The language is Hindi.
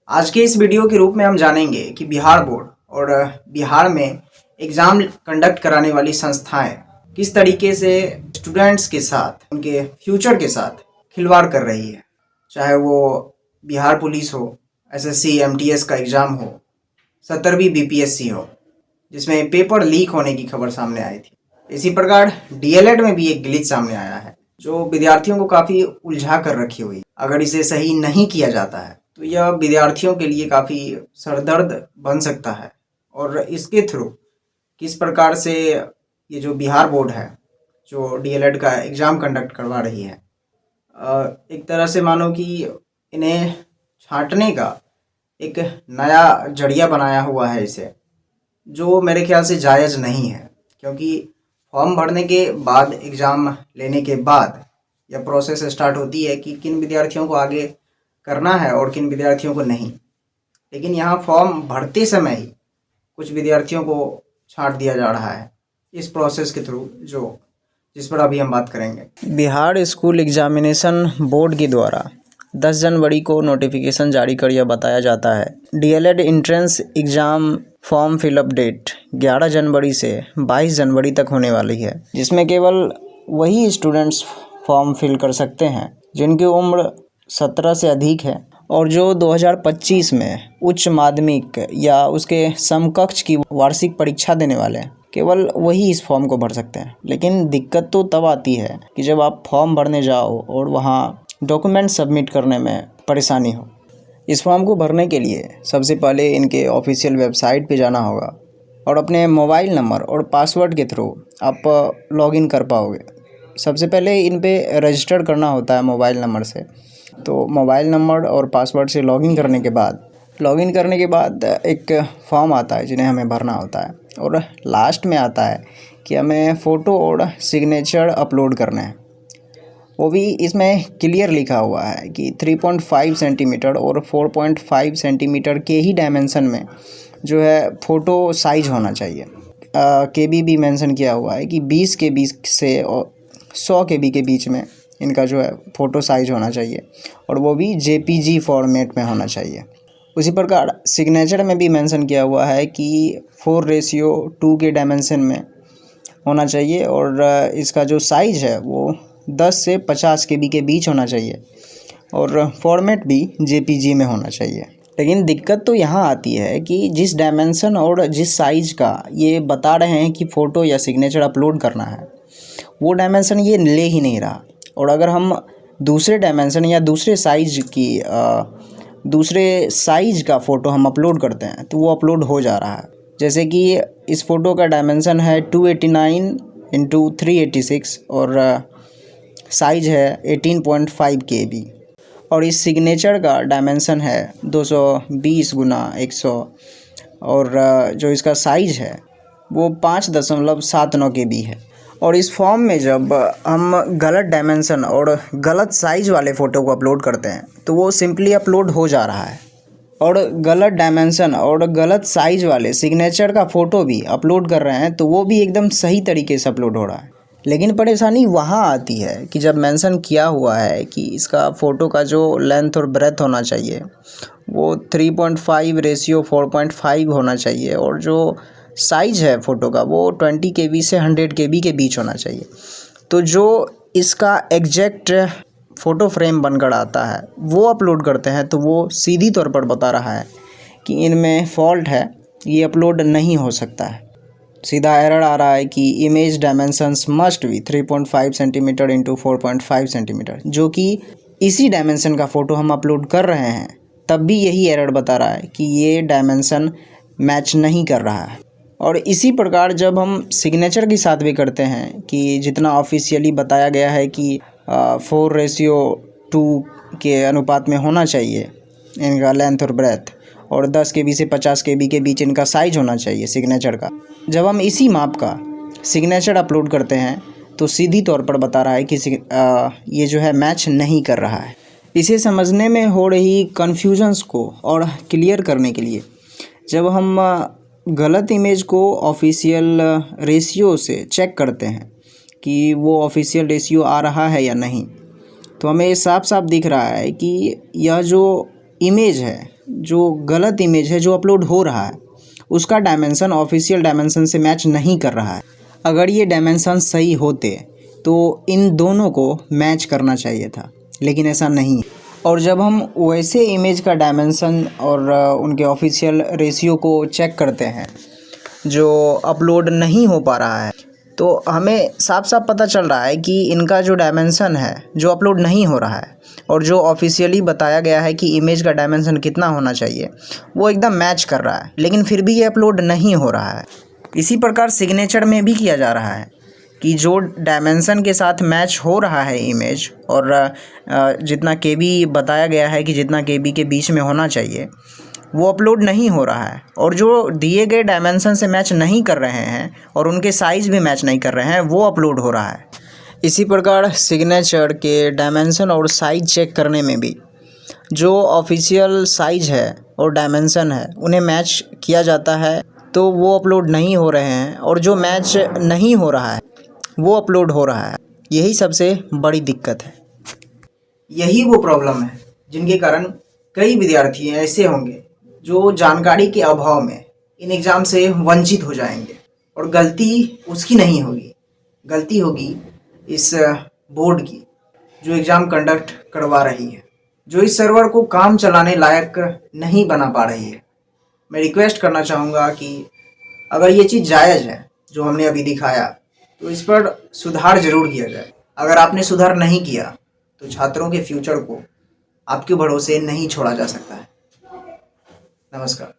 आज के इस वीडियो के रूप में हम जानेंगे कि बिहार बोर्ड और बिहार में एग्ज़ाम कंडक्ट कराने वाली संस्थाएं किस तरीके से स्टूडेंट्स के साथ, उनके फ्यूचर के साथ खिलवाड़ कर रही है। चाहे वो बिहार पुलिस हो, एसएससी एमटीएस का एग्ज़ाम हो, 17वीं बीपीएससी हो, जिसमें पेपर लीक होने की खबर सामने आई थी। इसी प्रकार डीएलएड में भी एक ग्लिच सामने आया है जो विद्यार्थियों को काफ़ी उलझा कर रखी हुई। अगर इसे सही नहीं किया जाता है तो यह विद्यार्थियों के लिए काफ़ी सरदर्द बन सकता है। और इसके थ्रू किस प्रकार से ये जो बिहार बोर्ड है जो डीएलएड का एग्ज़ाम कंडक्ट करवा रही है, एक तरह से मानो कि इन्हें छांटने का एक नया जरिया बनाया हुआ है इसे, जो मेरे ख्याल से जायज़ नहीं है। क्योंकि फॉर्म भरने के बाद, एग्ज़ाम लेने के बाद यह प्रोसेस स्टार्ट होती है कि किन विद्यार्थियों को आगे करना है और किन विद्यार्थियों को नहीं। लेकिन यहाँ फॉर्म भरते समय ही कुछ विद्यार्थियों को छांट दिया जा रहा है इस प्रोसेस के थ्रू, जिस पर अभी हम बात करेंगे। बिहार स्कूल एग्जामिनेशन बोर्ड के द्वारा 10 जनवरी को नोटिफिकेशन जारी कर यह बताया जाता है DElEd entrance exam form fill up date 11 जनवरी से 22 जनवरी तक होने वाली है, जिसमें केवल वही स्टूडेंट्स फॉर्म फिल कर सकते हैं जिनकी उम्र 17 से अधिक है और जो 2025 में उच्च माध्यमिक या उसके समकक्ष की वार्षिक परीक्षा देने वाले हैं, केवल वही इस फॉर्म को भर सकते हैं। लेकिन दिक्कत तो तब आती है कि जब आप फॉर्म भरने जाओ और वहाँ डॉक्यूमेंट सबमिट करने में परेशानी हो। इस फॉर्म को भरने के लिए सबसे पहले इनके ऑफिशियल वेबसाइट पे जाना होगा और अपने मोबाइल नंबर और पासवर्ड के थ्रू आप लॉगिन कर पाओगे। सबसे पहले इन पे रजिस्टर करना होता है मोबाइल नंबर से। तो मोबाइल नंबर और पासवर्ड से लॉगिन करने के बाद एक फॉर्म आता है जिन्हें हमें भरना होता है और लास्ट में आता है कि हमें फ़ोटो और सिग्नेचर अपलोड करने हैं। वो भी इसमें क्लियर लिखा हुआ है कि 3.5 सेंटीमीटर और 4.5 सेंटीमीटर के ही डायमेंशन में जो है फ़ोटो साइज होना चाहिए। केबी भी मेंशन किया हुआ है कि 20 KB से 100 KB के बीच में इनका जो है फ़ोटो साइज होना चाहिए और वो भी जेपीजी फॉर्मेट में होना चाहिए। उसी प्रकार सिग्नेचर में भी मेंशन किया हुआ है कि 4:2 के डायमेंशन में होना चाहिए और इसका जो साइज़ है वो 10 से 50 KB के बीच होना चाहिए और फॉर्मेट भी जेपीजी में होना चाहिए। लेकिन दिक्कत तो यहाँ आती है कि जिस डायमेंशन और जिस साइज़ का ये बता रहे हैं कि फ़ोटो या सिग्नेचर अपलोड करना है, वो डायमेंशन ये ले ही नहीं रहा। और अगर हम दूसरे डायमेंशन या दूसरे साइज़ का फ़ोटो हम अपलोड करते हैं तो वो अपलोड हो जा रहा है। जैसे कि इस फ़ोटो का डायमेंशन है 289x386 और साइज़ है 18.5 KB और इस सिग्नेचर का डायमेंशन है 220x100 और जो इसका साइज़ है वो 5.79 KB है। और इस फॉर्म में जब हम गलत डायमेंशन और गलत साइज़ वाले फ़ोटो को अपलोड करते हैं तो वो सिंपली अपलोड हो जा रहा है और गलत डायमेंशन और गलत साइज़ वाले सिग्नेचर का फ़ोटो भी अपलोड कर रहे हैं तो वो भी एकदम सही तरीके से अपलोड हो रहा है। लेकिन परेशानी वहाँ आती है कि जब मेंशन किया हुआ है कि इसका फ़ोटो का जो लेंथ और ब्रेथ होना चाहिए वो 3.5:4.5 होना चाहिए और जो साइज़ है फ़ोटो का वो 20 KB से 100 KB के बीच होना चाहिए। तो जो इसका एग्जैक्ट फ़ोटो फ्रेम बनकर आता है वो अपलोड करते हैं तो वो सीधी तौर पर बता रहा है कि इनमें फॉल्ट है, ये अपलोड नहीं हो सकता है। सीधा एरर आ रहा है कि image dimensions must be 3.5 centimetre into 4.5 centimetre, जो कि इसी डायमेंशन का फ़ोटो हम अपलोड कर रहे हैं तब भी यही एरर बता रहा है कि ये डायमेंशन मैच नहीं कर रहा है। और इसी प्रकार जब हम सिग्नेचर के साथ भी करते हैं कि जितना ऑफिशियली बताया गया है कि 4:2 के अनुपात में होना चाहिए इनका लेंथ और ब्रेथ और 10 KB से 50 KB के बीच इनका साइज़ होना चाहिए सिग्नेचर का, जब हम इसी माप का सिग्नेचर अपलोड करते हैं तो सीधी तौर पर बता रहा है कि ये जो है मैच नहीं कर रहा है। इसे समझने में हो रही कन्फ्यूजन्स को और क्लियर करने के लिए जब हम गलत इमेज को ऑफिशियल रेशियो से चेक करते हैं कि वो ऑफिशियल रेशियो आ रहा है या नहीं, तो हमें साफ साफ दिख रहा है कि यह जो इमेज है जो गलत इमेज है जो अपलोड हो रहा है उसका डायमेंशन ऑफिशियल डायमेंशन से मैच नहीं कर रहा है। अगर ये डायमेंशन सही होते तो इन दोनों को मैच करना चाहिए था, लेकिन ऐसा नहीं है। और जब हम वैसे इमेज का डायमेंशन और उनके ऑफिशियल रेशियो को चेक करते हैं जो अपलोड नहीं हो पा रहा है, तो हमें साफ साफ पता चल रहा है कि इनका जो डायमेंशन है जो अपलोड नहीं हो रहा है और जो ऑफिशियली बताया गया है कि इमेज का डायमेंशन कितना होना चाहिए वो एकदम मैच कर रहा है, लेकिन फिर भी ये अपलोड नहीं हो रहा है। इसी प्रकार सिग्नेचर में भी किया जा रहा है कि जो डायमेंशन के साथ मैच हो रहा है इमेज और जितना केबी बताया गया है कि जितना केबी के बीच में होना चाहिए वो अपलोड नहीं हो रहा है, और जो दिए गए डायमेंशन से मैच नहीं कर रहे हैं और उनके साइज़ भी मैच नहीं कर रहे हैं वो अपलोड हो रहा है। इसी प्रकार सिग्नेचर के डायमेंशन और साइज़ चेक करने में भी जो ऑफिशियल साइज़ है और डायमेंशन है उन्हें मैच किया जाता है तो वो अपलोड नहीं हो रहे हैं, और जो मैच नहीं हो रहा है वो अपलोड हो रहा है। यही सबसे बड़ी दिक्कत है। यही वो प्रॉब्लम है जिनके कारण कई विद्यार्थी ऐसे होंगे जो जानकारी के अभाव में इन एग्ज़ाम से वंचित हो जाएंगे, और गलती उसकी नहीं होगी, गलती होगी इस बोर्ड की जो एग्ज़ाम कंडक्ट करवा रही है, जो इस सर्वर को काम चलाने लायक नहीं बना पा रही है। मैं रिक्वेस्ट करना चाहूँगा कि अगर ये चीज़ जायज़ है जो हमने अभी दिखाया तो इस पर सुधार ज़रूर किया जाए। अगर आपने सुधार नहीं किया तो छात्रों के फ्यूचर को आपके भरोसे नहीं छोड़ा जा सकता है। नमस्कार।